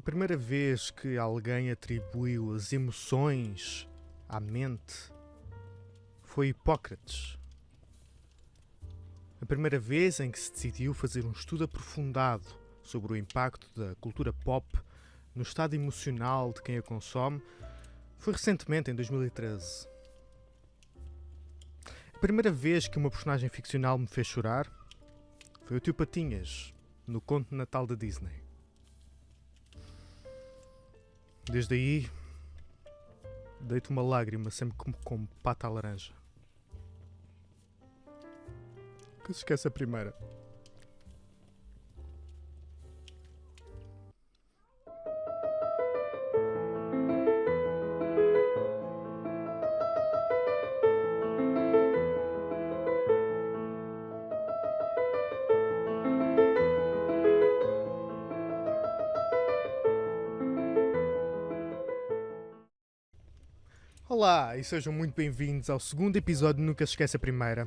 A primeira vez que alguém atribuiu as emoções à mente foi Hipócrates. A primeira vez em que se decidiu fazer um estudo aprofundado sobre o impacto da cultura pop no estado emocional de quem a consome foi recentemente, em 2013. A primeira vez que uma personagem ficcional me fez chorar foi o Tio Patinhas, no Conto de Natal da Disney. Desde aí, deito uma lágrima sempre que me como pata à laranja. Que se esquece a primeira. Olá e sejam muito bem-vindos ao segundo episódio de Nunca Se Esquece a Primeira.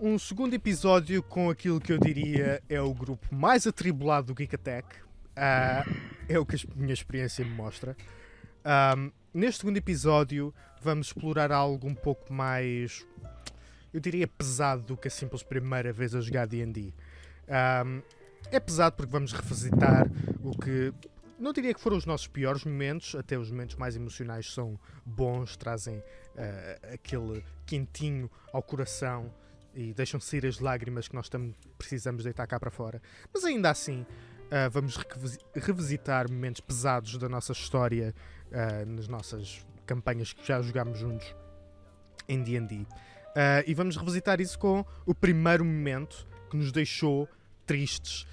Um segundo episódio com aquilo que eu diria é o grupo mais atribulado do Geek Attack. É o que a minha experiência me mostra. Neste segundo episódio vamos explorar algo um pouco mais, eu diria, pesado do que a simples primeira vez a jogar D&D. É pesado porque vamos revisitar o que... Não diria que foram os nossos piores momentos, até os momentos mais emocionais são bons, trazem aquele quentinho ao coração e deixam sair as lágrimas que nós precisamos deitar cá para fora. Mas ainda assim, vamos revisitar momentos pesados da nossa história nas nossas campanhas que já jogámos juntos em D&D. E vamos revisitar isso com o primeiro momento que nos deixou tristes,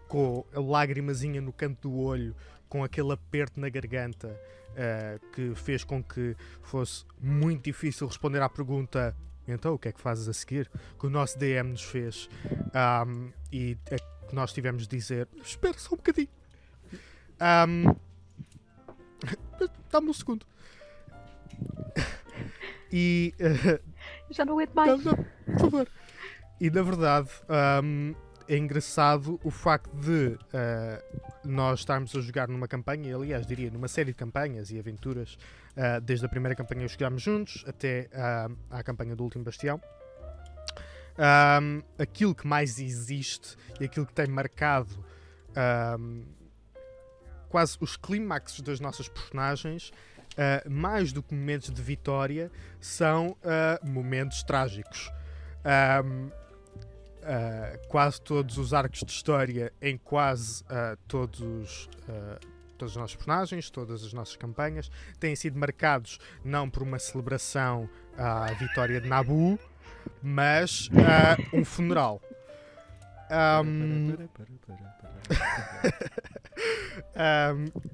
com a lágrimazinha no canto do olho, com aquele aperto na garganta, que fez com que fosse muito difícil responder à pergunta: então o que é que fazes a seguir? Que o nosso DM nos fez, e que nós tivemos de dizer: espera só um bocadinho, dá-me um segundo. E já não aguento mais. não, por favor. E na verdade, é engraçado o facto de nós estarmos a jogar numa campanha, aliás, diria numa série de campanhas e aventuras, desde a primeira campanha que jogámos juntos até à campanha do Último Bastião. Aquilo que mais existe e aquilo que tem marcado quase os clímaxes das nossas personagens, mais do que momentos de vitória, são momentos trágicos. Quase todos os arcos de história em quase todos os nossos personagens, todas as nossas campanhas, têm sido marcados não por uma celebração à vitória de Naboo, mas um funeral.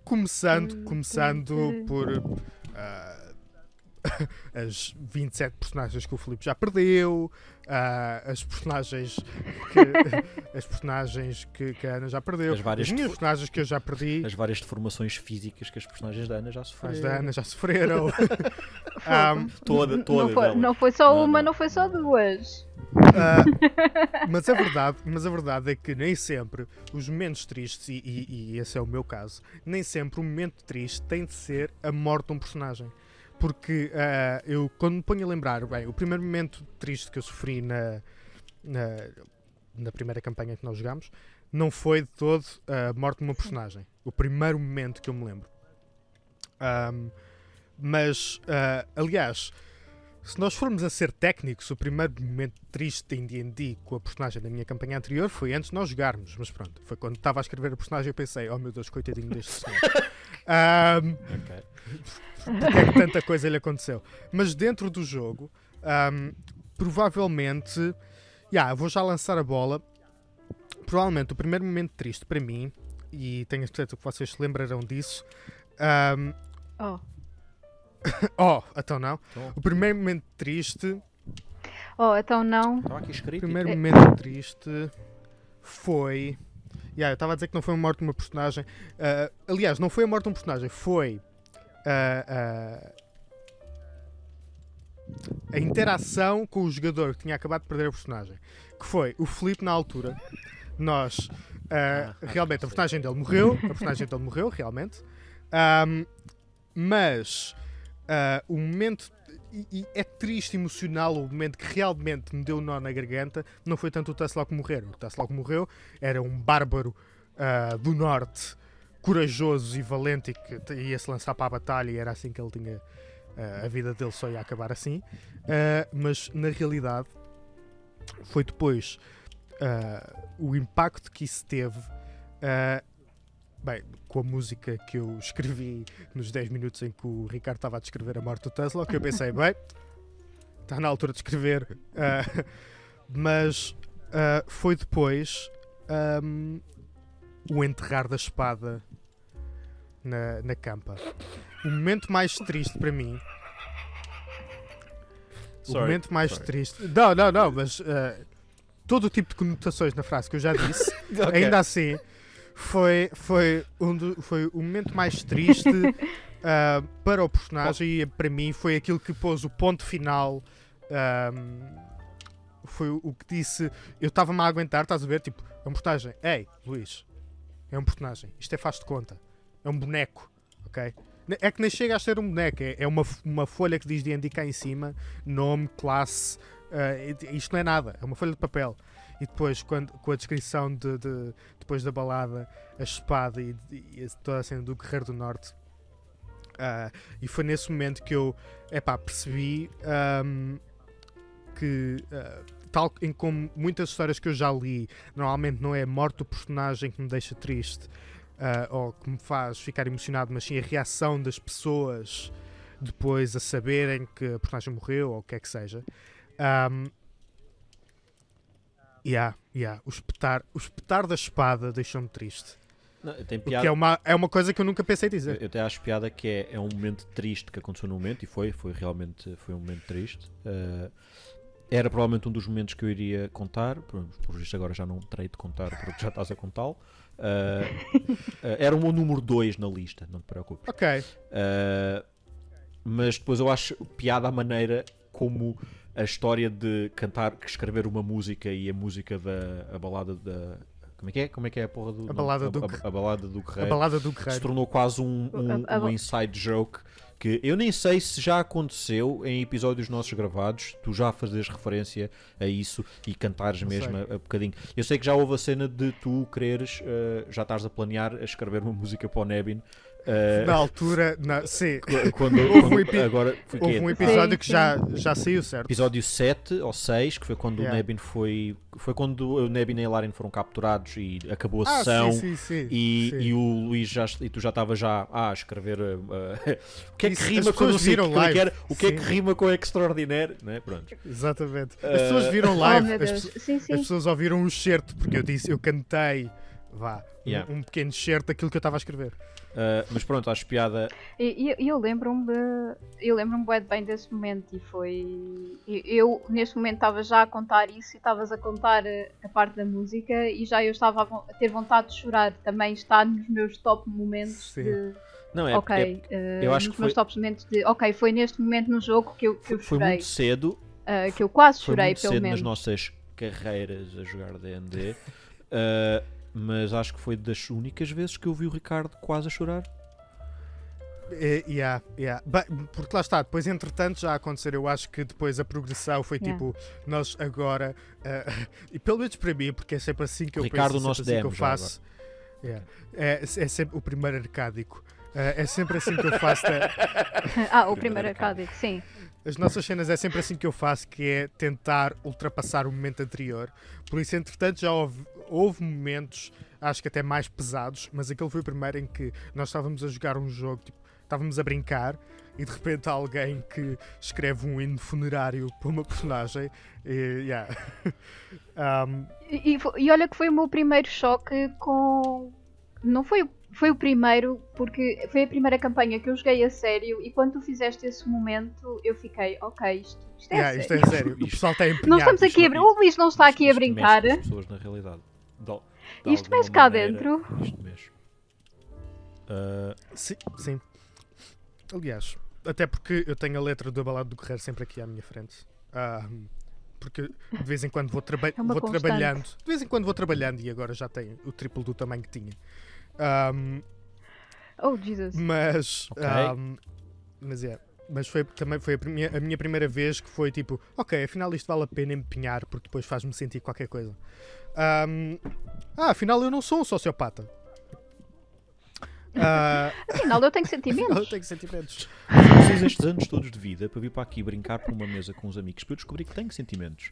Começando por as 27 personagens que o Filipe já perdeu, as personagens que a Ana já perdeu, as minhas personagens que eu já perdi, as várias deformações físicas que as personagens da Ana já sofreram. As da Ana já sofreram. Toda não foi só uma, não foi só duas. Mas a verdade é que nem sempre os momentos tristes, e esse é o meu caso, nem sempre o momento triste tem de ser a morte de um personagem. Porque eu, quando me ponho a lembrar, bem, o primeiro momento triste que eu sofri na primeira campanha que nós jogámos não foi de todo a morte de uma personagem. O primeiro momento que eu me lembro. Aliás, se nós formos a ser técnicos, o primeiro momento triste em D&D com a personagem da minha campanha anterior foi antes de nós jogarmos. Mas pronto, foi quando estava a escrever a personagem eu pensei: oh meu Deus, coitadinho deste senhor. Okay. Porque é que tanta coisa lhe aconteceu. Mas dentro do jogo, provavelmente, vou já lançar a bola. Provavelmente o primeiro momento triste para mim, e tenho a certeza que vocês se lembrarão disso. Então não. O primeiro momento triste. Então não. Estava aqui escrito. O primeiro momento triste foi. Eu estava a dizer que não foi a morte de uma personagem. Aliás, não foi a morte de um personagem, foi a interação com o jogador que tinha acabado de perder a personagem. Que foi o Filipe, na altura, nós realmente a sei. personagem dele morreu, realmente. Mas o momento, e é triste, emocional, o momento que realmente me deu um nó na garganta não foi tanto o Tasselac morrer. O Tasselac morreu, era um bárbaro do norte, corajoso e valente, e que ia se lançar para a batalha, e era assim que ele tinha. A vida dele só ia acabar assim. Mas na realidade foi depois o impacto que isso teve. Bem, com a música que eu escrevi nos 10 minutos em que o Ricardo estava a descrever a morte do Tesla, que eu pensei, bem, está na altura de escrever. Mas foi depois o enterrar da espada na campa. O momento mais triste para mim. Triste. Não, mas todo o tipo de conotações na frase que eu já disse, Ok. ainda assim. Foi o momento mais triste para o personagem e para mim foi aquilo que pôs o ponto final. Foi o que disse. Eu estava-me a aguentar, estás a ver? Tipo, é um personagem. Ei, Luís, é um personagem. Isto é faz de conta. É um boneco, ok? É que nem chega a ser um boneco. É uma folha que diz D&D cá em cima, nome, classe. Isto não é nada. É uma folha de papel. E depois, com a descrição depois da balada, a espada e toda a cena do Guerreiro do Norte, e foi nesse momento que eu percebi que, tal como muitas histórias que eu já li, normalmente não é a morte do personagem que me deixa triste ou que me faz ficar emocionado, mas sim a reação das pessoas depois a saberem que a personagem morreu ou o que é que seja. O espetar da espada deixou-me triste. Não, tem Porque piada. é uma coisa que eu nunca pensei dizer. Eu até acho piada que é um momento triste que aconteceu no momento, e foi realmente um momento triste. Era provavelmente um dos momentos que eu iria contar, por isso agora já não terei de contar porque já estás a contá-lo. Era o meu número 2 na lista, não te preocupes. Ok. Mas depois eu acho piada a maneira como a história de escrever uma música e a música da balada da... Como é que é a porra do... A balada do a balada do A Guerreiro. balada do Se Guerreiro. tornou quase um inside joke que eu nem sei se já aconteceu em episódios nossos gravados, tu já fazes referência a isso e cantares Não mesmo sei. a bocadinho. Eu sei que já houve a cena de tu quereres, já estás a planear a escrever uma música para o Nebin. Na altura, sim. Agora foi Houve um quê? episódio Sim, que sim. já saiu, certo? Episódio 7 ou 6, que foi quando Yeah. o Nebin foi quando o Nebin e a Laren foram capturados e acabou a sessão. Sim. E o Luís e tu já estavas a escrever o que é que Isso, rima as com pessoas não sei viram como é que era, live. o que é que Sim. rima com extraordinário, não é? Pronto. Exatamente. As pessoas viram Oh live. meu as, Deus. Sim, as sim. pessoas ouviram um excerto, porque eu cantei, Yeah. um pequeno excerto daquilo que eu estava a escrever. Mas pronto, acho piada. E eu lembro-me bué de bem desse momento e foi... Eu neste momento estava já a contar isso e estavas a contar a parte da música e já eu estava a ter vontade de chorar. Também está nos meus top momentos Sim. de... Não, eu acho nos que meus tops momentos de... Ok, foi neste momento no jogo que eu foi chorei. muito cedo. Que eu quase Foi chorei, muito pelo cedo menos. nas nossas carreiras a jogar D&D. Mas acho que foi das únicas vezes que eu vi o Ricardo quase a chorar. Bem, porque lá está, depois entretanto já aconteceu, eu acho que depois a progressão foi Yeah. tipo, nós agora, e pelo menos para mim, porque é sempre assim que eu Ricardo, penso, o nosso sempre assim que eu DM já faço. É sempre o primeiro arcádico. É sempre assim que eu faço. O primeiro arcádico, sim. As nossas cenas é sempre assim que eu faço, que é tentar ultrapassar o momento anterior. Por isso, entretanto, já houve momentos, acho que até mais pesados, mas aquele foi o primeiro em que nós estávamos a jogar um jogo, tipo, estávamos a brincar e de repente há alguém que escreve um hino funerário para uma personagem e E olha que foi o meu primeiro choque com... Não foi o primeiro, porque foi a primeira campanha que eu joguei a sério e quando tu fizeste esse momento eu fiquei, ok, isto é isto sério. é sério. O pessoal está empenhado. Não estamos aqui isto- o Luís não está aqui a Isto brincar. mexe com as pessoas na realidade. Isto mexe cá dentro. Isto mexe. Sim. Aliás, até porque eu tenho a letra do Balado do Guerreiro sempre aqui à minha frente. porque de vez em quando vou uma constante. trabalhando. De vez em quando vou trabalhando e agora já tenho o triplo do tamanho que tinha. Ahm, Oh, Jesus. mas Ok. mas também foi a minha primeira vez que foi tipo, ok, afinal isto vale a pena empenhar porque depois faz-me sentir qualquer coisa. Afinal eu não sou um sociopata. Afinal, eu tenho Afinal eu sentimentos. tenho sentimentos. Fiz estes anos todos de vida para vir para aqui brincar por uma mesa com os amigos para eu descobrir que tenho sentimentos.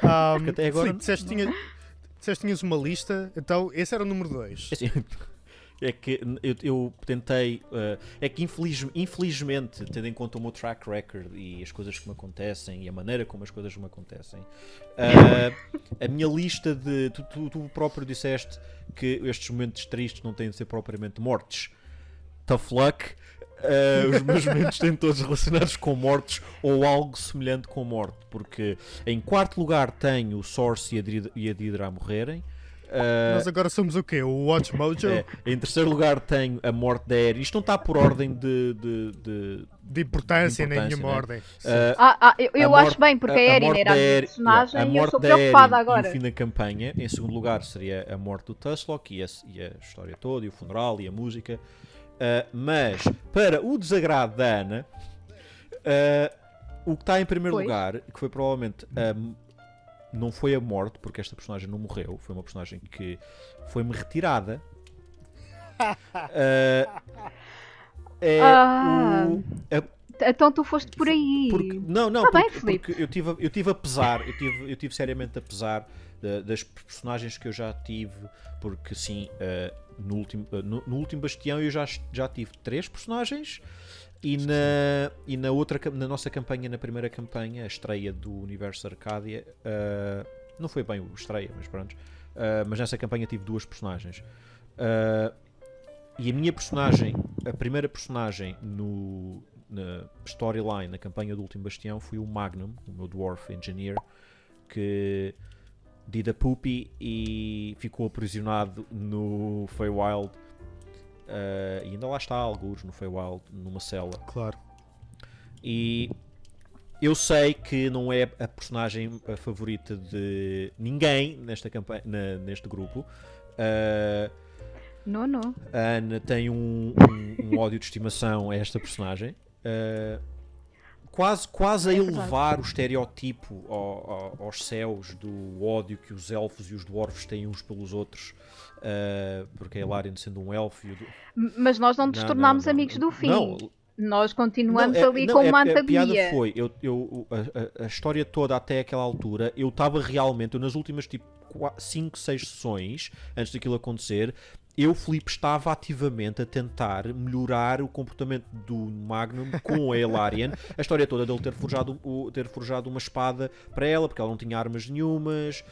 Porque até agora- Filipe, disseste que tinhas uma lista, então esse era o número 2. Assim, é que eu tentei. É que infelizmente, tendo em conta o meu track record e as coisas que me acontecem e a maneira como as coisas me acontecem, a minha lista de. Tu próprio disseste que estes momentos tristes não têm de ser propriamente mortes. Tough luck. Os meus momentos têm todos relacionados com mortes ou algo semelhante com morte. Porque em quarto lugar tenho o Source e a Deidre a morrerem. Nós agora somos o quê? O Watch Mojo? Em terceiro lugar tenho a morte da Eri. Isto não está por ordem De importância, nem importância, nenhuma né? ordem. Eu A acho morte- bem, porque a Erin morte era a da minha Eri- personagem a e eu morte sou da preocupada Eri agora. E o fim da campanha. Em segundo lugar seria a morte do Tuslock e a história toda, e o funeral e a música. Mas, para o desagrado da Ana, o que está em primeiro Pois. lugar, que foi provavelmente não foi a morte, porque esta personagem não morreu, foi uma personagem que foi-me retirada. É Ah. o. Então tu foste por aí. Não, Tá bem, porque Filipe. eu tive a pesar, eu tive seriamente a pesar das personagens que eu já tive, porque sim, no último Bastião eu já tive 3 personagens. E na nossa campanha, na primeira campanha, a estreia do Universo Arcadia, não foi bem o estreia, mas pronto. Mas nessa campanha tive 2 personagens. E a minha personagem, a primeira personagem na storyline, na campanha do Último Bastião, foi o Magnum, o meu Dwarf Engineer, que did a poopy e ficou aprisionado no Feywild. E ainda lá está, alguns no Feywild, numa cela. Claro. E eu sei que não é a personagem favorita de ninguém nesta campanha, neste grupo. Não. A Ana tem um ódio de estimação a esta personagem. Quase a elevar o estereotipo aos céus do ódio que os elfos e os dwarfos têm uns pelos outros. Porque a Elarian sendo um elfo Mas nós não nos tornámos amigos do fim. Nós continuamos ali com uma antagonia. A piada foi, a história toda até aquela altura, eu estava realmente, nas últimas tipo 5, 6 sessões, antes daquilo acontecer, Filipe, estava ativamente a tentar melhorar o comportamento do Magnum com a Elarian. A história toda dele ter forjado uma espada para ela, porque ela não tinha armas nenhumas,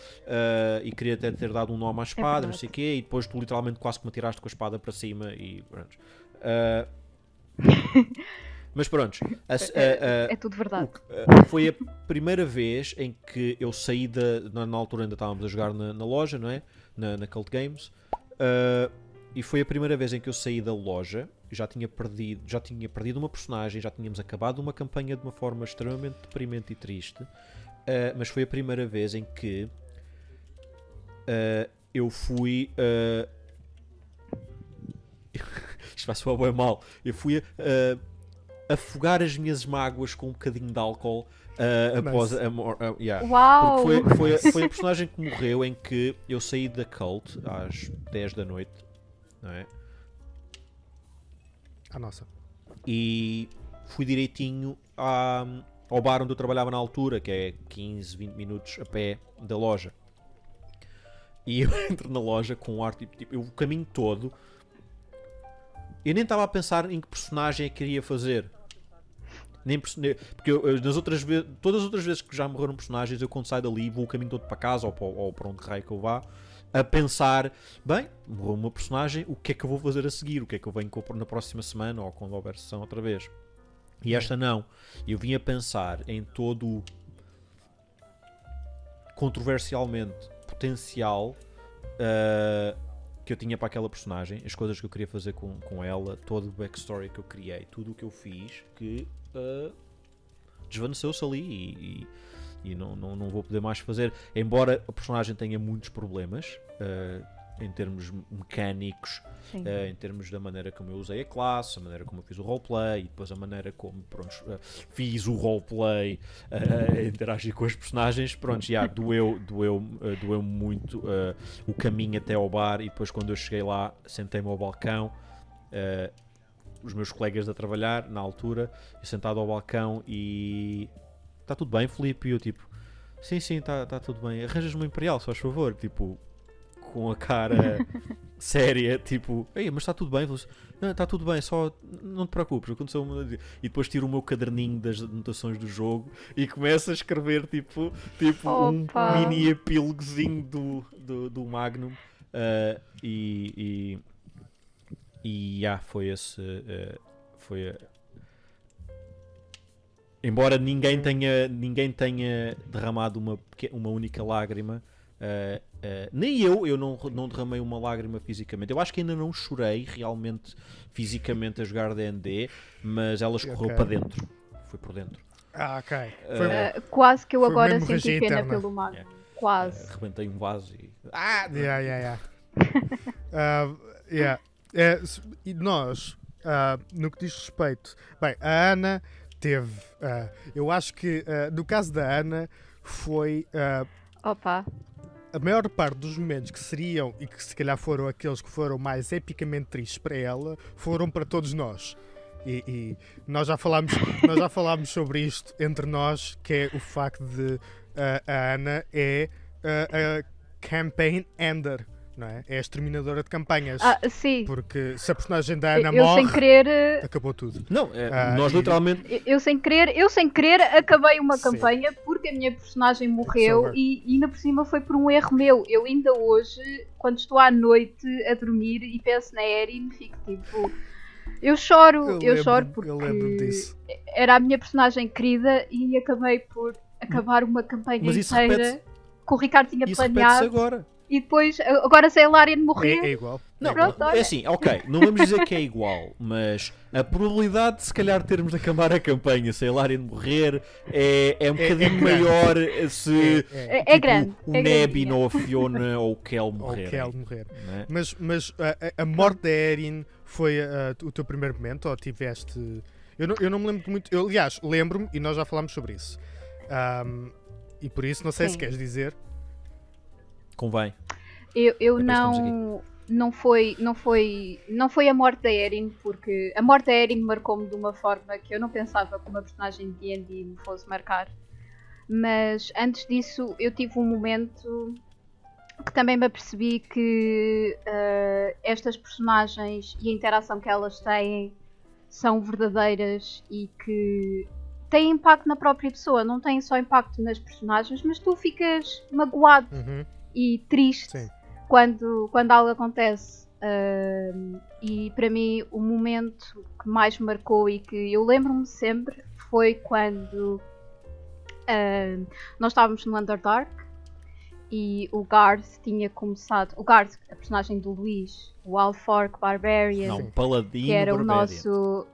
e queria ter dado um nome à espada, não sei o quê, e depois tu literalmente quase que me tiraste com a espada para cima e pronto. Mas pronto, é tudo verdade. foi a primeira vez em que eu saí na altura ainda estávamos a jogar na loja, não é? Na Cult Games. E foi a primeira vez em que eu saí da loja. Já tinha perdido uma personagem, já tínhamos acabado uma campanha de uma forma extremamente deprimente e triste, mas foi a primeira vez em que eu fui isto vai soar bem mal, eu fui afogar as minhas mágoas com um bocadinho de álcool após a morte. Uau! Porque foi a personagem que morreu em que eu saí da Cult às 10 da noite, não é? Nossa. E fui direitinho ao bar onde eu trabalhava na altura, que é 15, 20 minutos a pé da loja. E eu entro na loja com um ar tipo, o caminho todo. Eu nem estava a pensar em que personagem é que queria fazer. Porque todas as outras vezes que já morreram personagens, eu quando saio dali vou o caminho todo para casa ou para onde raio que eu vá, a pensar, bem, morreu uma personagem, o que é que eu vou fazer a seguir? O que é que eu venho na próxima semana ou quando houver sessão outra vez? E esta não. Eu vim a pensar em todo o controversialmente potencial que eu tinha para aquela personagem, as coisas que eu queria fazer com ela, todo o backstory que eu criei, tudo o que eu fiz que desvaneceu-se ali e não vou poder mais fazer. Embora a personagem tenha muitos problemas, em termos mecânicos, em termos da maneira como eu usei a classe, a maneira como eu fiz o roleplay, e depois a maneira como fiz o roleplay, interagir com os personagens, pronto, já doeu muito o caminho até ao bar, e depois quando eu cheguei lá, sentei-me ao balcão, os meus colegas a trabalhar, na altura, eu sentado ao balcão e... Está tudo bem, Filipe? E eu tipo... Sim, está tudo bem. Arranjas-me um Imperial, se faz favor. Tipo, com a cara séria, tipo... Ei, mas está tudo bem? Não, está tudo bem, só... Não te preocupes, aconteceu uma... E depois tiro o meu caderninho das anotações do jogo e começo a escrever, tipo um mini epílogozinho do Magnum. Foi esse... Embora ninguém tenha derramado uma única lágrima, nem eu não derramei uma lágrima fisicamente. Eu acho que ainda não chorei realmente fisicamente a jogar D&D, mas ela escorreu para dentro. Foi por dentro. Ok. Quase que eu foi agora uma senti hemorragia pena interna. pelo Mago. Quase. Arrebentei um vaso e... E nós, no que diz respeito... Bem, a Ana teve... eu acho que, no caso da Ana, foi... Opa. A maior parte dos momentos que seriam, e que se calhar foram aqueles que foram mais epicamente tristes para ela, foram para todos nós. E nós já falámos sobre isto entre nós, que é o facto de a Ana é a campaign ender, não é? É a exterminadora de campanhas. Sim. Porque se a personagem da Ana eu morre, sem querer, acabou tudo. Não, nós literalmente... Eu sem querer acabei uma Sim. campanha porque a minha personagem morreu e ainda por cima foi por um erro meu. Eu ainda hoje, quando estou à noite a dormir e penso na Erin, fico tipo... Eu choro porque eu lembro disso. era a minha personagem querida e acabei por acabar uma campanha Mas isso inteira que o Ricardo tinha Isso repete-se planeado agora. e depois, agora se a Larian morrer... É igual. Não, Pronto, olha. é assim, ok, não vamos dizer que é igual, mas a probabilidade de se calhar termos de acabar a campanha sem a Larian morrer é um bocadinho grande. maior se É grande. o é Nebin grandinha. ou a Fiona ou o Kel morrer. Não é? Né? Mas a morte da Erin foi o teu primeiro momento, ou tiveste... Eu não me lembro muito... Aliás, lembro-me, e nós já falámos sobre isso. E por isso, não sei se queres dizer... Convém. Eu Depois não foi a morte da Erin, porque a morte da Erin marcou-me de uma forma que eu não pensava que uma personagem de D&D me fosse marcar. Mas antes disso eu tive um momento que também me apercebi que estas personagens e a interação que elas têm são verdadeiras e que têm impacto na própria pessoa, não têm só impacto nas personagens, mas tu ficas magoado e triste. Sim. Quando algo acontece. E para mim o momento que mais me marcou e que eu lembro-me sempre foi quando nós estávamos no Underdark e o Garth tinha começado. O Garth, a personagem do Luís, o Alfork Barbarian, Não, Paladino que era o Barbarian.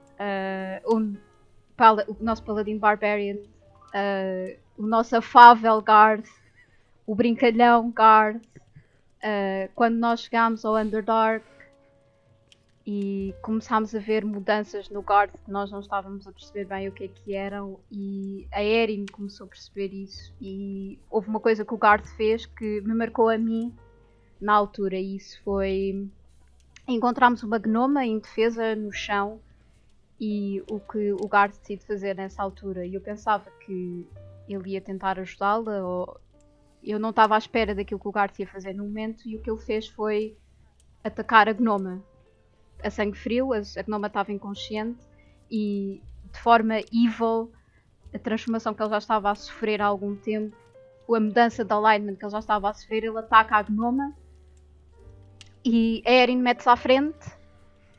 nosso Paladino Barbarian, o nosso afável Garth, o brincalhão Garth. Quando nós chegámos ao Underdark e começámos a ver mudanças no Garth que nós não estávamos a perceber bem o que é que eram, e a Erin começou a perceber isso, e houve uma coisa que o Garth fez que me marcou a mim na altura, e isso foi... Encontramos uma gnoma indefesa no chão, e o que o Garth decide fazer nessa altura, e eu pensava que ele ia tentar ajudá-la, ou... Eu não estava à espera daquilo que o Garth ia fazer no momento, e o que ele fez foi atacar a gnoma a sangue frio. A gnoma estava inconsciente e, de forma evil, a transformação que ele já estava a sofrer há algum tempo, a mudança de alignment que ele já estava a sofrer, ele ataca a gnoma e a Erin mete-se à frente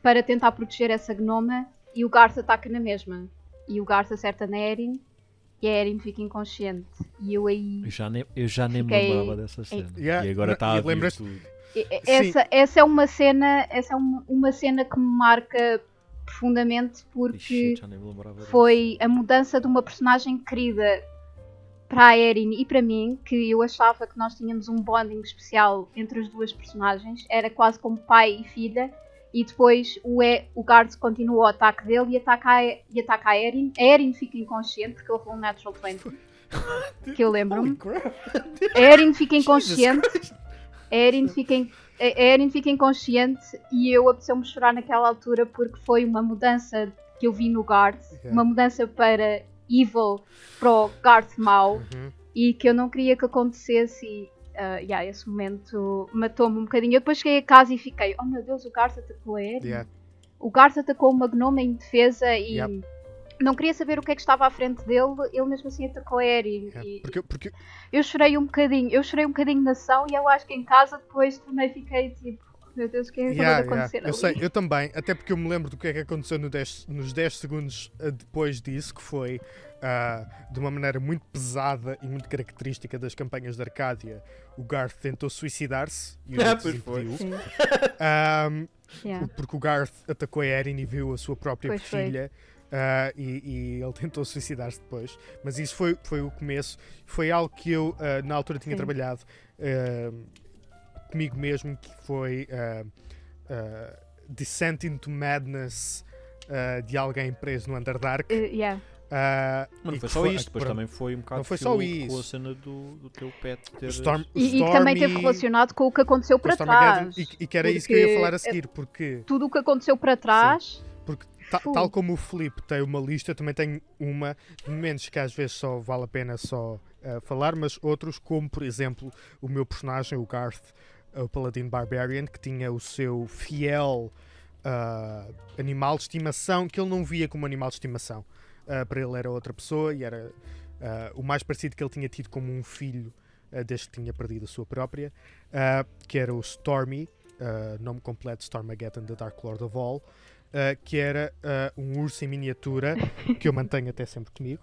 para tentar proteger essa gnoma, e o Garth ataca na mesma, e o Garth acerta na Erin e a Erin fica inconsciente. E eu aí... Eu já nem me lembrava dessa cena. E agora está a vir tudo. Essa é uma cena que me marca profundamente, porque Já nem me lembrava foi a mudança de uma personagem querida para a Erin e para mim, que eu achava que nós tínhamos um bonding especial entre as duas personagens, era quase como pai e filha, e depois o Garth continua o ataque dele e ataca a Erin. A Erin fica inconsciente porque ele levou um Natural 20, que eu lembro-me. A Erin fica inconsciente. A Erin fica inconsciente e eu apeteceu-me chorar naquela altura porque foi uma mudança que eu vi no Garth, uma mudança para evil, para o Garth mau, e que eu não queria que acontecesse e esse momento matou-me um bocadinho. Eu depois cheguei a casa e fiquei, oh meu Deus, o Garth atacou a Erin. O Garth atacou uma gnome em defesa e não queria saber o que é que estava à frente dele, ele mesmo assim atacou a Erin. Porque... Eu chorei um bocadinho na ação e eu acho que em casa depois também fiquei tipo, meu Deus, o que é que acabou de acontecer ali? Eu sei, eu também, até porque eu me lembro do que é que aconteceu nos 10 segundos depois disso, que foi de uma maneira muito pesada e muito característica das campanhas de Arcádia. O Garth tentou suicidar-se e o Nix impediu. Porque o Garth atacou a Erin e viu a sua própria filha. E ele tentou suicidar-se depois, mas isso foi o começo. Foi algo que eu na altura tinha trabalhado comigo mesmo, que foi Descent into Madness de alguém preso no Underdark. Mas não foi só isso, depois também foi um bocado não foi só isso. Com a cena do teu pet ter... E também teve relacionado com o que aconteceu para trás. E que era isso que eu ia falar a seguir, porque... Tudo o que aconteceu para trás... Porque tal como o Filipe tem uma lista, eu também tenho uma de momentos que às vezes só vale a pena falar, mas outros, como por exemplo o meu personagem, o Garth, o Paladin Barbarian, que tinha o seu fiel animal de estimação, que ele não via como animal de estimação. Para ele era outra pessoa e era o mais parecido que ele tinha tido como um filho desde que tinha perdido a sua própria, que era o Stormy, nome completo Stormageddon, The Dark Lord of All, que era um urso em miniatura que eu mantenho até sempre comigo.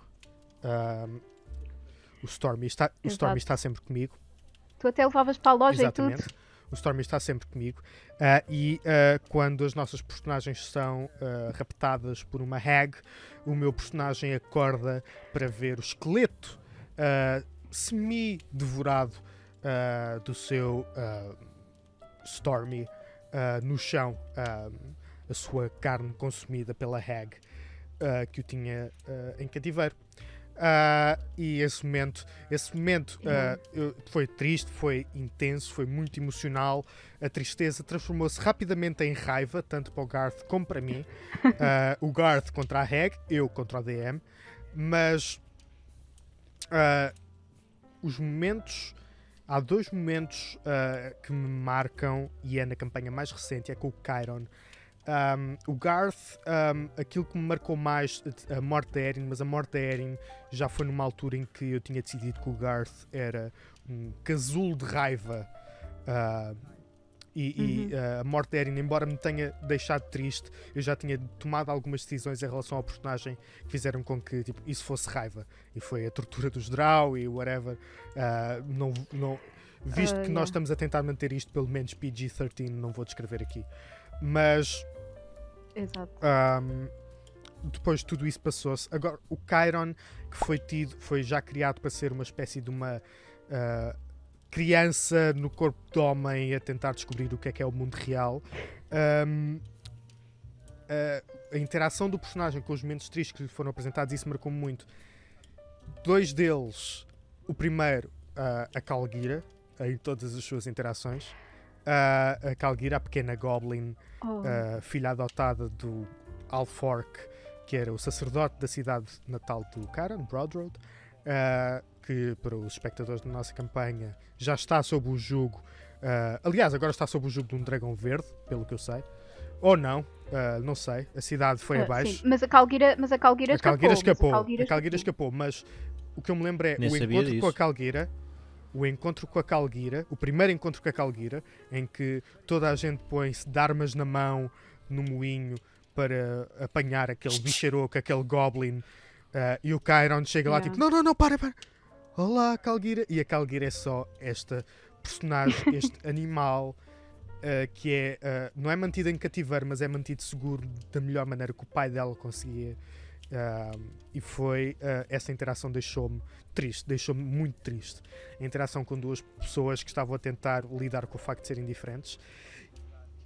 O Stormy está sempre comigo. Tu até levavas para a loja. Exatamente. E tudo. O Stormy está sempre comigo. Quando as nossas personagens são raptadas por uma hag, o meu personagem acorda para ver o esqueleto semi-devorado do seu Stormy no chão, a sua carne consumida pela hag que o tinha em cativeiro. E esse momento foi triste, foi intenso, foi muito emocional. A tristeza transformou-se rapidamente em raiva, tanto para o Garth como para mim. O Garth contra a Hag, eu contra o DM. Mas há dois momentos que me marcam, e é na campanha mais recente, é com o Chiron. O Garth, aquilo que me marcou mais, a morte da Erin, mas a morte da Erin já foi numa altura em que eu tinha decidido que o Garth era um casulo de raiva, a morte da Erin, embora me tenha deixado triste, eu já tinha tomado algumas decisões em relação ao personagem que fizeram com que isso fosse raiva, e foi a tortura dos Drow e whatever. Visto que nós estamos a tentar manter isto pelo menos PG-13, não vou descrever aqui. Mas depois tudo isso passou-se. Agora o Chiron, que foi já criado para ser uma espécie de uma criança no corpo de homem a tentar descobrir o que é o mundo real. A interação do personagem com os momentos tristes que lhe foram apresentados, isso marcou-me muito. Dois deles, o primeiro, a Calgira, em todas as suas interações. A Calgira, a pequena goblin, filha adotada do Alfork, que era o sacerdote da cidade natal do Charon, Broadroad, que para os espectadores da nossa campanha já está sob o jugo, aliás, agora está sob o jugo de um dragão verde, pelo que eu sei, ou não, não sei, a cidade foi abaixo. Sim, mas a Calgira escapou. A Calgira escapou, mas o que eu me lembro é o encontro com a Calgira. O primeiro encontro com a Calgira, em que toda a gente põe-se de armas na mão no moinho para apanhar aquele bicharoco, aquele goblin, e o Chiron chega lá tipo, não, para. Olá, Calgira. E a Calgira é só esta personagem, este animal que não é mantido em cativeiro, mas é mantido seguro da melhor maneira que o pai dela conseguia E foi essa interação deixou-me triste, deixou-me muito triste. A interação com duas pessoas que estavam a tentar lidar com o facto de serem diferentes.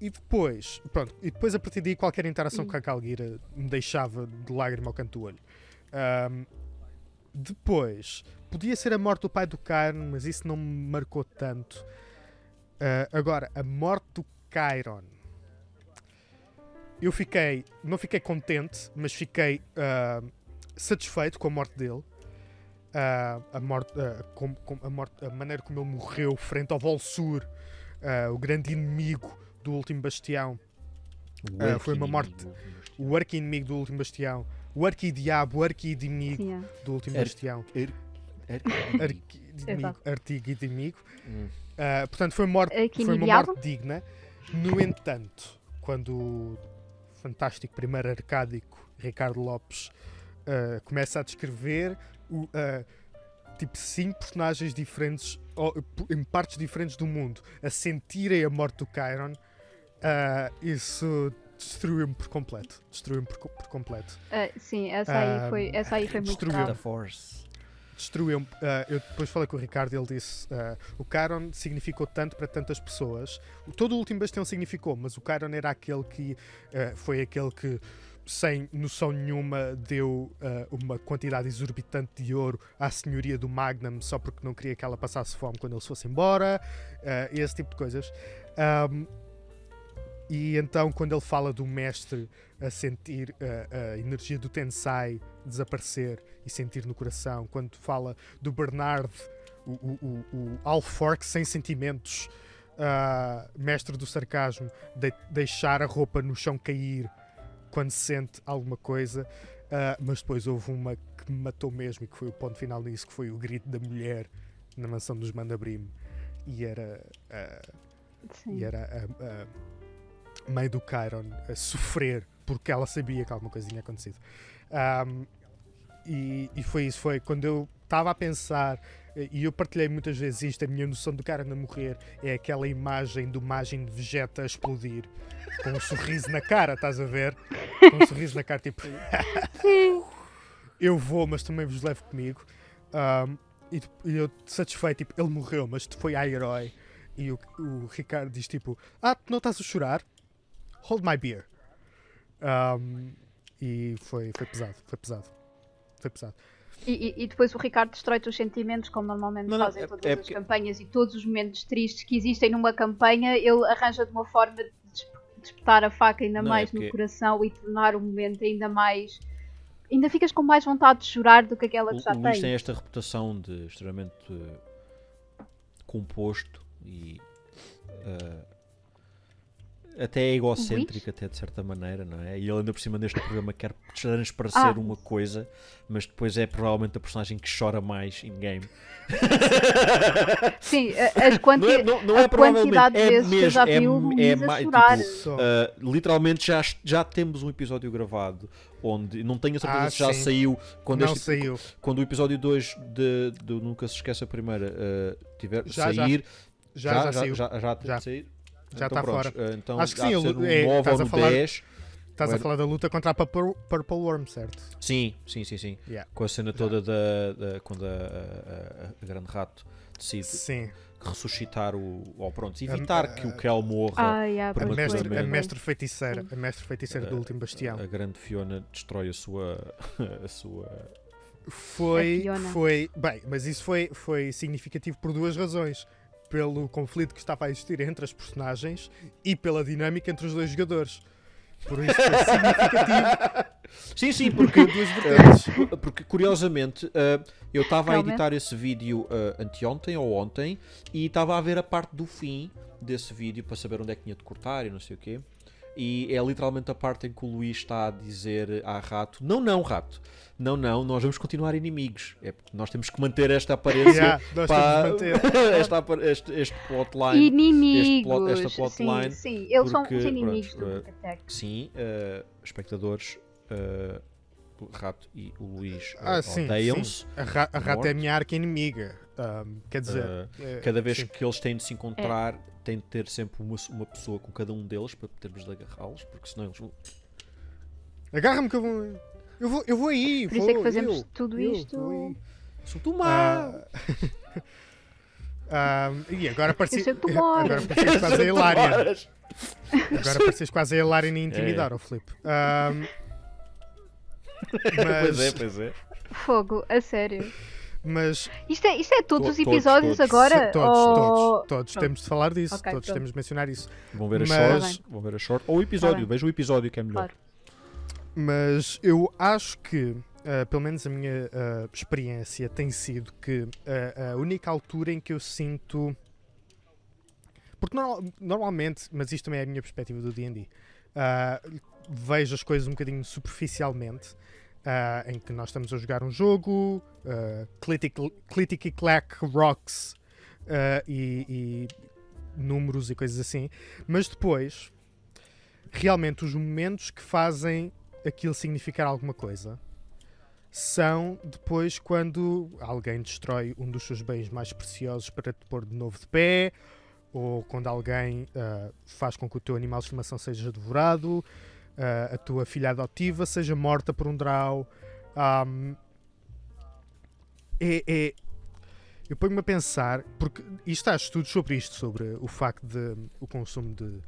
E depois, a partir daí qualquer interação com a Calguira me deixava de lágrima ao canto do olho. Depois, podia ser a morte do pai do Chiron, mas isso não me marcou tanto. Agora, a morte do Chiron. Eu não fiquei contente, mas fiquei satisfeito com a morte dele. A maneira como ele morreu frente ao Volsur, o grande inimigo do último bastião. Foi uma morte. O arqui-inimigo do último bastião. O arqui-diabo, o arqui-inimigo do último bastião. Arqui-inimigo. Portanto, foi uma morte digna. No entanto, quando o fantástico primeiro arcádico Ricardo Lopes começa a descrever tipo 5 personagens diferentes em partes diferentes do mundo a sentirem a morte do Chiron, isso destruiu-me por completo. Sim, essa aí foi muito grave. Destruiu-me. Eu depois falei com o Ricardo e ele disse o Chiron significou tanto para tantas pessoas. Todo o último bastião significou, mas o Chiron era aquele que foi aquele que, sem noção nenhuma, deu uma quantidade exorbitante de ouro à senhoria do Magnum só porque não queria que ela passasse fome quando ele se fosse embora, esse tipo de coisas. E então, quando ele fala do mestre a sentir a energia do Tensai desaparecer e sentir no coração, quando fala do Bernard, o Alfork sem sentimentos, mestre do sarcasmo, deixar a roupa no chão cair quando sente alguma coisa, mas depois houve uma que me matou mesmo e que foi o ponto final nisso, que foi o grito da mulher na mansão dos Mandabrim, e era a mãe do Chiron a sofrer porque ela sabia que alguma coisa tinha acontecido. E foi isso, foi quando eu estava a pensar, e eu partilhei muitas vezes isto, a minha noção do Chiron a morrer é aquela imagem do Magin de Vegeta a explodir com um sorriso na cara, estás a ver? Com um sorriso na cara, tipo eu vou, mas também vos levo comigo. E eu satisfeito, tipo, ele morreu, mas foi a herói. E o Ricardo diz tipo, tu não estás a chorar? Hold my beer. E foi pesado. E depois o Ricardo destrói-te os sentimentos, como normalmente fazem todas as campanhas, e todos os momentos tristes que existem numa campanha, ele arranja de uma forma de espetar a faca ainda mais no coração e tornar o momento ainda mais... Ainda ficas com mais vontade de chorar do que aquela que já tens. O Luís tem esta reputação de extremamente composto e até é egocêntrico, até de certa maneira, não é? E ele ainda por cima neste programa quer transparecer uma coisa, mas depois é provavelmente a personagem que chora mais in-game. Sim, a quantidade de vezes que eu já vi o Luís a chorar. Literalmente já temos um episódio gravado onde, não tenho a certeza se já saiu quando o episódio 2 do Nunca Se Esquece a Primeira tiver sair. Já saiu. Já saiu. Já está fora. Então, acho que sim, estás a falar 10. Estás a falar da luta contra a Purple Worm, certo? Sim. Yeah. Com a cena toda quando a Grande Rato decide ressuscitar evitar que o Kel morra. A mestre feiticeira do último bastião. A grande Fiona destrói a sua foi bem, mas isso foi significativo por duas razões: pelo conflito que estava a existir entre as personagens e pela dinâmica entre os dois jogadores. Por isso foi significativo. Sim, porque curiosamente eu estava a editar esse vídeo anteontem ou ontem e estava a ver a parte do fim desse vídeo para saber onde é que tinha de cortar e não sei o quê. E é literalmente a parte em que o Luís está a dizer à Rato: não, Rato, não, nós vamos continuar inimigos. É porque nós temos que manter esta aparência para este plotline. Inimigos. Esta plotline. Sim, eles são os inimigos do Attack. Sim, espectadores, o Rato e o Luís sim, odeiam-se. Sim. A Rato é a minha arca inimiga. Quer dizer, cada vez que eles têm de se encontrar, tem de ter sempre uma pessoa com cada um deles para termos de agarrá-los, porque senão eles... Agarra-me que eu vou... Eu vou aí. Por isso é que fazemos eu, tudo eu isto. vou aí. Sou do mal. E agora Eu sei parecia que tu moras. agora pareces quase a Hilária. Moras. Agora pareces quase a Hilária nem intimidar, ó Filipe. Pois é. Fogo, a sério. Mas Isto é todos os Todos, episódios todos. agora? todos Pronto. temos de falar disso, Ok, todos pronto. temos de mencionar isso. Vão ver as Mas- shorts, vão ver a short. Ou o episódio, bem. veja o episódio que é melhor. Claro. Mas eu acho que, pelo menos a minha experiência tem sido que a única altura em que eu sinto. Porque normalmente, mas isto também é a minha perspectiva do D&D, vejo as coisas um bocadinho superficialmente, em que nós estamos a jogar um jogo, clicky-clack, rocks e números e coisas assim, mas depois, realmente os momentos que fazem aquilo significar alguma coisa são depois quando alguém destrói um dos seus bens mais preciosos para te pôr de novo de pé, ou quando alguém faz com que o teu animal de estimação seja devorado, a tua filha adotiva seja morta por um draw. Eu ponho-me a pensar, porque isto há estudos sobre isto, sobre o facto de o consumo de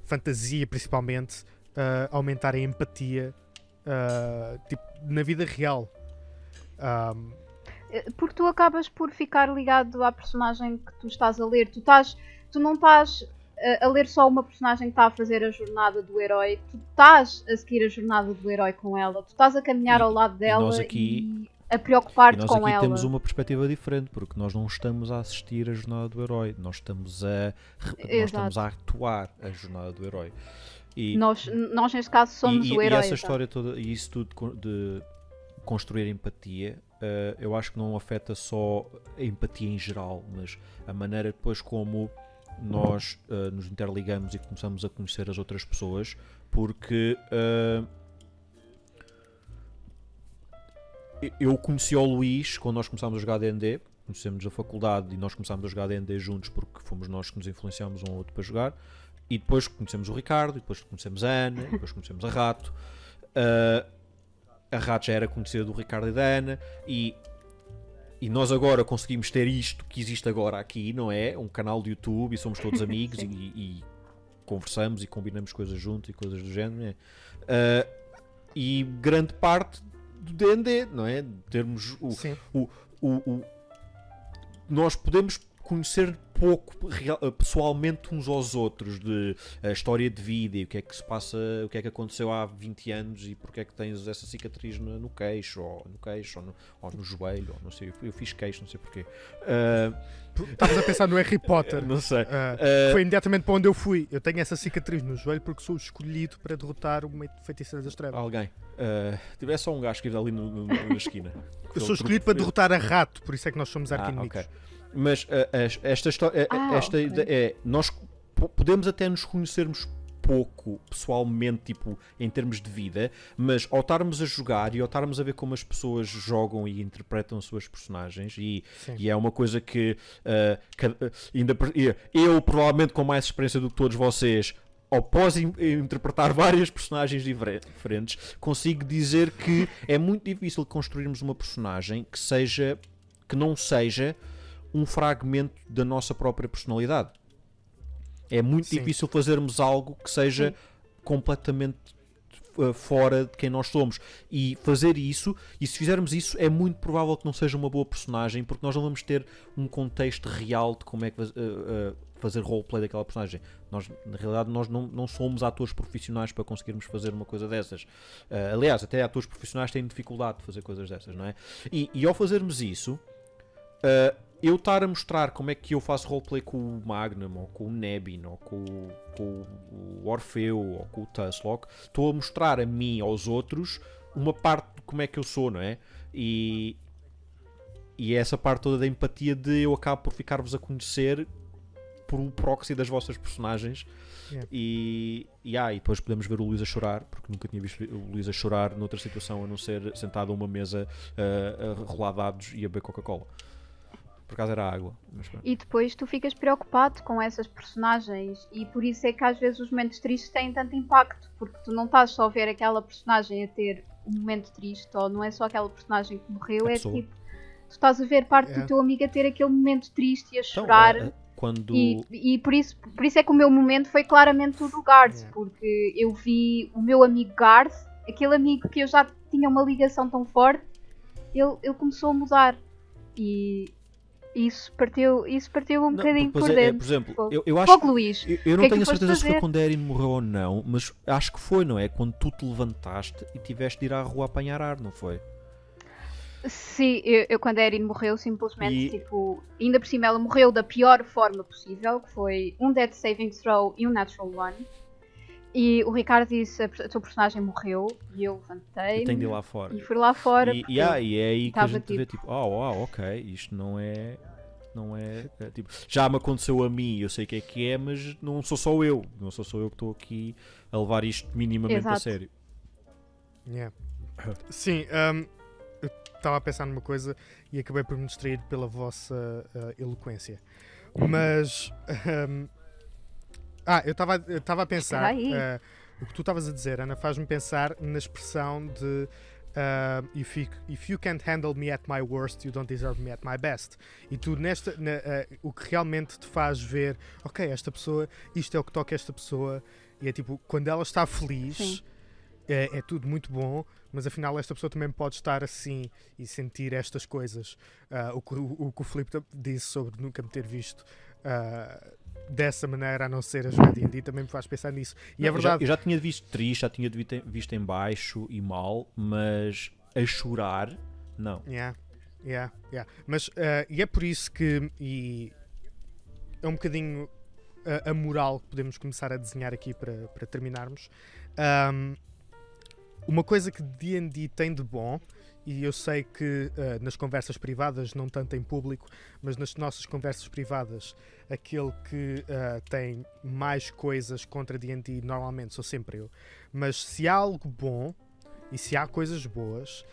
fantasia, principalmente, aumentar a empatia tipo, na vida real. Porque tu acabas por ficar ligado à personagem que tu estás a ler. Tu não estás a ler só uma personagem que está a fazer a jornada do herói. Tu estás a seguir a jornada do herói com ela. Tu estás a caminhar ao lado dela nós aqui- e a E preocupar-te nós com aqui ela. temos uma perspectiva diferente, porque nós não estamos a assistir a jornada do herói, nós estamos a atuar a jornada do herói. E, Nós neste caso somos o e herói. essa exato. história toda, e isso tudo de construir empatia, eu acho que não afeta só a empatia em geral, mas a maneira depois como nós nos interligamos e começamos a conhecer as outras pessoas, porque eu conheci o Luís quando nós começámos a jogar D&D, conhecemos na faculdade e nós começámos a jogar D&D juntos porque fomos nós que nos influenciámos um ao outro para jogar, e depois conhecemos o Ricardo, e depois conhecemos a Ana, e depois conhecemos a Rato. A Rato já era conhecida do Ricardo e da Ana, e nós agora conseguimos ter isto que existe agora aqui, não é? Um canal de YouTube e somos todos amigos e conversamos e combinamos coisas juntos e coisas do género, não é? E grande parte do D&D, não é? Termos Sim. nós podemos conhecer pouco pessoalmente uns aos outros de a história de vida e o que é que se passa, o que é que aconteceu há 20 anos e porque é que tens essa cicatriz no queixo ou no joelho, ou não sei, eu fiz queixo, não sei porquê. Estavas a pensar no Harry Potter. Não sei. Foi imediatamente para onde eu fui. Eu tenho essa cicatriz no joelho porque sou escolhido para derrotar o feiticeiro das trevas. Alguém. Tivesse só um gajo que ir ali na esquina. Eu sou escolhido para derrotar a Rato, por isso é que nós somos arqui-inimigos. Ok. Mas esta história, esta ok. ideia nós podemos até nos conhecermos pouco pessoalmente, tipo, em termos de vida, mas ao estarmos a jogar e ao estarmos a ver como as pessoas jogam e interpretam as suas personagens, e é uma coisa que eu, provavelmente com mais experiência do que todos vocês, após interpretar várias personagens diferentes, consigo dizer que é muito difícil construirmos uma personagem que não seja um fragmento da nossa própria personalidade. É muito difícil fazermos algo que seja completamente fora de quem nós somos. E fazer isso, e se fizermos isso, é muito provável que não seja uma boa personagem, porque nós não vamos ter um contexto real de como é que fazer roleplay daquela personagem. Nós, na realidade, nós não somos atores profissionais para conseguirmos fazer uma coisa dessas. Aliás, até atores profissionais têm dificuldade de fazer coisas dessas, não é? E ao fazermos isso, eu estar a mostrar como é que eu faço roleplay com o Magnum, ou com o Nebin, ou com o Orfeu, ou com o Tuslock, estou a mostrar a mim, aos outros, uma parte de como é que eu sou, não é? E essa parte toda da empatia de eu acabo por ficar-vos a conhecer por um proxy das vossas personagens. Yeah. E depois podemos ver o Luís a chorar, porque nunca tinha visto o Luís a chorar noutra situação a não ser sentado a uma mesa a rolar dados e a beber Coca-Cola. Por acaso era água. Mas... E depois tu ficas preocupado com essas personagens, e por isso é que às vezes os momentos tristes têm tanto impacto, porque tu não estás só a ver aquela personagem a ter o momento triste, ou não é só aquela personagem que morreu, A é pessoa. tipo, tu estás a ver parte É. do teu amigo a ter aquele momento triste e a Então, chorar. quando. E por isso é que o meu momento foi claramente o do Garth, Yeah. porque eu vi o meu amigo Garth, aquele amigo que eu já tinha uma ligação tão forte, ele começou a mudar. E isso partiu um Não, bocadinho pois por é, dentro. por exemplo, Fogo. eu acho Fogo, Luís. eu O não que é que tenho a tu foste certeza se foi fazer? quando a Erin morreu ou não, mas acho que foi, não é? Quando tu te levantaste e tiveste de ir à rua apanhar ar, não foi? Sim, eu quando a Erin morreu, simplesmente, E- tipo, ainda por cima ela morreu da pior forma possível, que foi um Death Saving Throw e um Natural One. E o Ricardo disse, a tua personagem morreu, e eu Eu levantei-me tenho de ir lá fora. e fui lá fora, E, porque e, e é aí que a estava gente vê tipo, ok, isto não é. Tipo, já me aconteceu a mim, eu sei o que é, mas não sou só eu. Não sou só eu que estou aqui a levar isto minimamente a Exato. sério. Yeah. Sim, eu estava a pensar numa coisa e acabei por me distrair pela vossa eloquência. Mas. Eu estava a pensar. Espera aí. O que tu estavas a dizer, Ana, faz-me pensar na expressão de. If you can't handle me at my worst, you don't deserve me at my best. E tu, o que realmente te faz ver, ok, esta pessoa, isto é o que toca esta pessoa, e é tipo, quando ela está feliz, Sim. é tudo muito bom, mas afinal esta pessoa também pode estar assim e sentir estas coisas. O que o Filipe disse sobre nunca me ter visto dessa maneira, a não ser a jogar D&D, também me faz pensar nisso. E Não, é verdade. eu já tinha visto triste, já tinha visto em baixo e mal, mas a chorar, não. Yeah. Mas e é por isso que é um bocadinho a moral que podemos começar a desenhar aqui para terminarmos. Uma coisa que D&D tem de bom, e eu sei que nas conversas privadas, não tanto em público, mas nas nossas conversas privadas, aquele que tem mais coisas contra D&D normalmente sou sempre eu. Mas se há algo bom e se há coisas boas,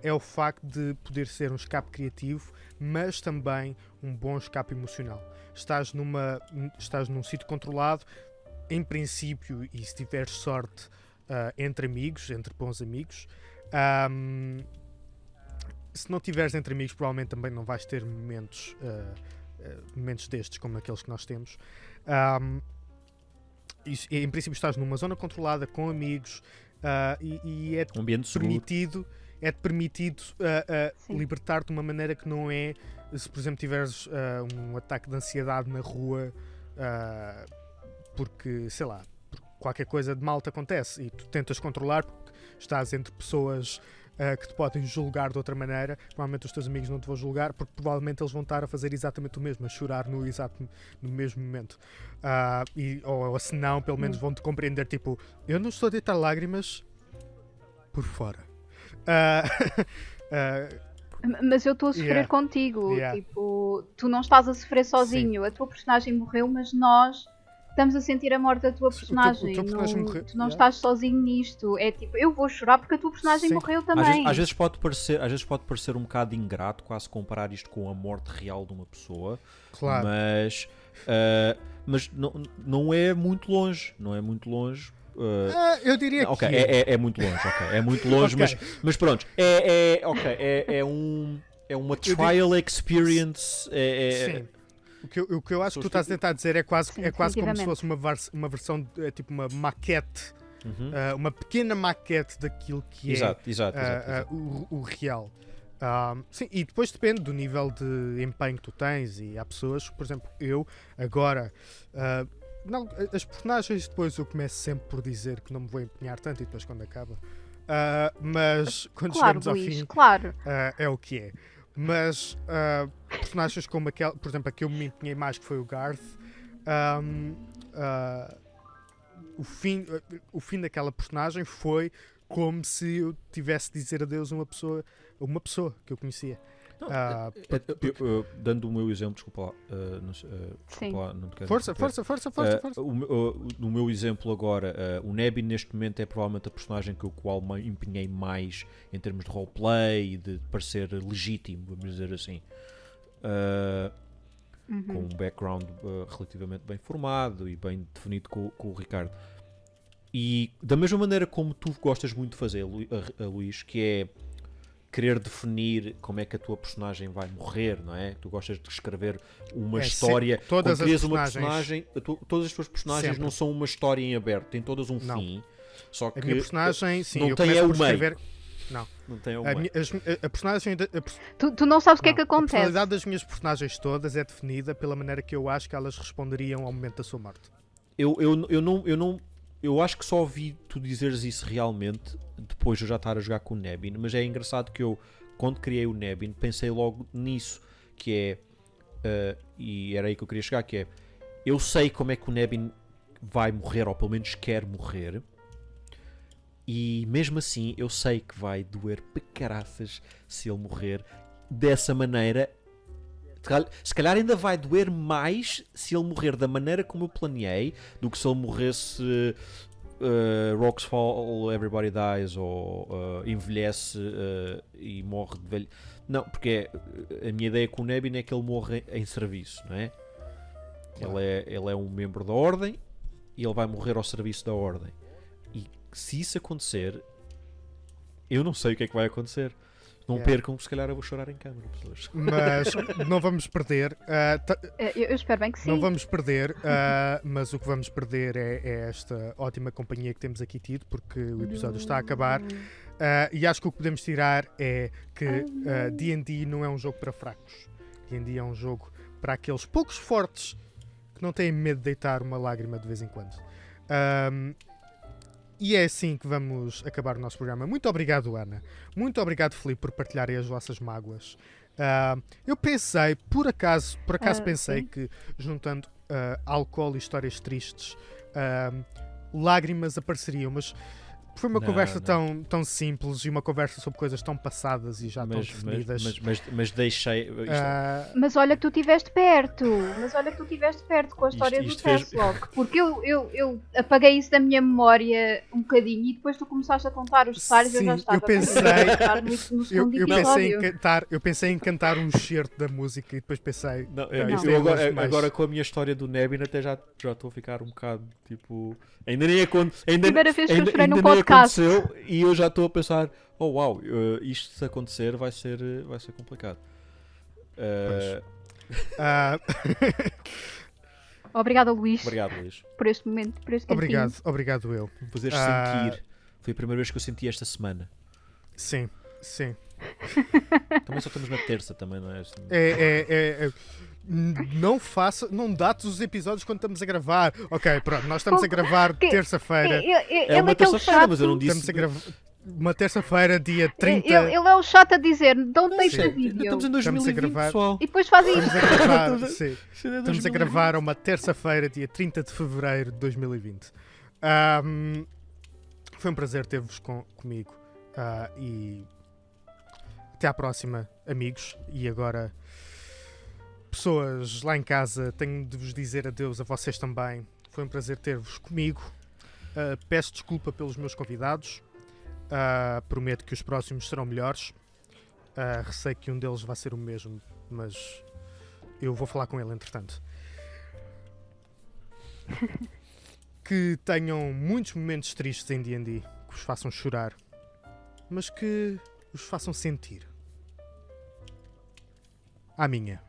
é o facto de poder ser um escape criativo, mas também um bom escape emocional. Estás num sítio controlado, em princípio, e se tiveres sorte, entre amigos, entre bons amigos. Se não tiveres entre amigos, provavelmente também não vais ter momentos destes como aqueles que nós temos. Em princípio estás numa zona controlada com amigos e é Um ambiente seguro. permitido Sim. libertar-te de uma maneira que não é, se por exemplo tiveres um ataque de ansiedade na rua, porque sei lá, qualquer coisa de mal te acontece e tu tentas controlar porque estás entre pessoas que te podem julgar de outra maneira. Provavelmente os teus amigos não te vão julgar porque provavelmente eles vão estar a fazer exatamente o mesmo, a chorar no mesmo momento, ou se não, pelo menos vão te compreender, tipo, eu não estou a deitar lágrimas por fora. Mas eu estou a sofrer contigo. Tipo, tu não estás a sofrer sozinho. Sim. A tua personagem morreu, mas nós estamos a sentir a morte da tua personagem. O teu personagem morreu. Tu não estás sozinho nisto. É tipo, eu vou chorar porque a tua personagem morreu também. Às vezes pode parecer um bocado ingrato quase comparar isto com a morte real de uma pessoa. Claro. Mas não é muito longe. Não é muito longe. Eu diria que é muito longe, é muito longe, mas pronto, é uma trial experience. Sim. O que eu acho que tu estás a tentar dizer é quase como se fosse uma versão, tipo uma maquete, uma pequena maquete daquilo que exato. O real. Sim, e depois depende do nível de empenho que tu tens, e há pessoas, por exemplo, eu agora. Não, as personagens depois eu começo sempre por dizer que não me vou empenhar tanto e depois quando acaba. Mas quando chegamos ao fim, é o que é. Mas personagens como aquela, por exemplo, a que eu me empenhei mais, que foi o Garth, o fim daquela personagem foi como se eu tivesse de dizer adeus a uma pessoa que eu conhecia. Dando o meu exemplo, desculpa lá, não te quero Força. No meu exemplo agora, o Nebby neste momento é provavelmente a personagem com a qual me empenhei mais em termos de roleplay e de parecer legítimo, vamos dizer assim. Com um background relativamente bem formado e bem definido com o Ricardo. E da mesma maneira como tu gostas muito de fazer, Luís, que é querer definir como é que a tua personagem vai morrer, não é? Tu gostas de escrever uma história, todas quando crias as uma personagens, personagem, todas as tuas personagens sempre. não são uma história em aberto, têm todas um Não. fim. Só A que minha personagem, sim, não eu tem começo é por o meio. escrever. Não. Não tem o A, meio. a personagem. Tu não sabes o que é que A acontece. personalidade das minhas personagens todas é definida pela maneira que eu acho que elas responderiam ao momento da sua morte. Eu acho que só ouvi tu dizeres isso realmente depois de eu já estar a jogar com o Nebin, mas é engraçado que eu, quando criei o Nebin, pensei logo nisso, que é, e era aí que eu queria chegar, que é, eu sei como é que o Nebin vai morrer, ou pelo menos quer morrer, e mesmo assim eu sei que vai doer para caraças se ele morrer dessa maneira. Se calhar ainda vai doer mais se ele morrer da maneira como eu planeei do que se ele morresse Rocks Fall, Everybody Dies, ou envelhece e morre de velho. Não, porque a minha ideia com o Nebin é que ele morre em serviço, não é? Claro. Ele é um membro da Ordem e ele vai morrer ao serviço da Ordem. E se isso acontecer, eu não sei o que é que vai acontecer. Não percam, se calhar eu vou chorar em câmara, pessoas. Mas não vamos perder. Eu espero bem que sim. Não vamos perder, mas o que vamos perder é esta ótima companhia que temos aqui tido, porque o episódio está a acabar. E acho que o que podemos tirar é que D&D não é um jogo para fracos. D&D é um jogo para aqueles poucos fortes que não têm medo de deitar uma lágrima de vez em quando. E é assim que vamos acabar o nosso programa. Muito obrigado, Ana. Muito obrigado, Filipe, por partilharem as vossas mágoas. Eu pensei, por acaso pensei sim. que juntando álcool e histórias tristes, lágrimas apareceriam, mas foi uma conversa tão simples e uma conversa sobre coisas tão passadas e já tão definidas. Mas deixei. Mas olha que tu estiveste perto. Com a história do Teslock. Porque eu apaguei isso da minha memória um bocadinho e depois tu começaste a contar os detalhes e eu já estava eu pensei em cantar um excerto da música e depois pensei. Agora com a minha história do Nebin até já estou a ficar um bocado tipo. Ainda nem primeira vez que eu chorei num podcast aconteceu e eu já estou a pensar, isto se acontecer vai ser complicado. Obrigada, Luís. Obrigado, Luís. Por este momento, por este tempinho. Obrigado eu. Fazer sentir. Foi a primeira vez que eu senti esta semana. Sim. Também só estamos na terça, também, não é? Não dates os episódios quando estamos a gravar. Ok, pronto, nós estamos a gravar terça-feira. É uma terça-feira, mas eu não disse. Estamos a gravar uma terça-feira, dia 30. Ele é o chato a dizer, don't take the video. Estamos em 2020, pessoal. E depois fazem isso. Estamos a gravar uma terça-feira, dia 30 de fevereiro de 2020. Foi um prazer ter-vos comigo. E até à próxima, amigos. E agora, pessoas lá em casa, tenho de vos dizer adeus a vocês também. Foi um prazer ter-vos comigo. Peço desculpa pelos meus convidados. Prometo que os próximos serão melhores. Receio que um deles vai ser o mesmo, mas eu vou falar com ele entretanto. Que tenham muitos momentos tristes em D&D, que os façam chorar, mas que os façam sentir. À minha.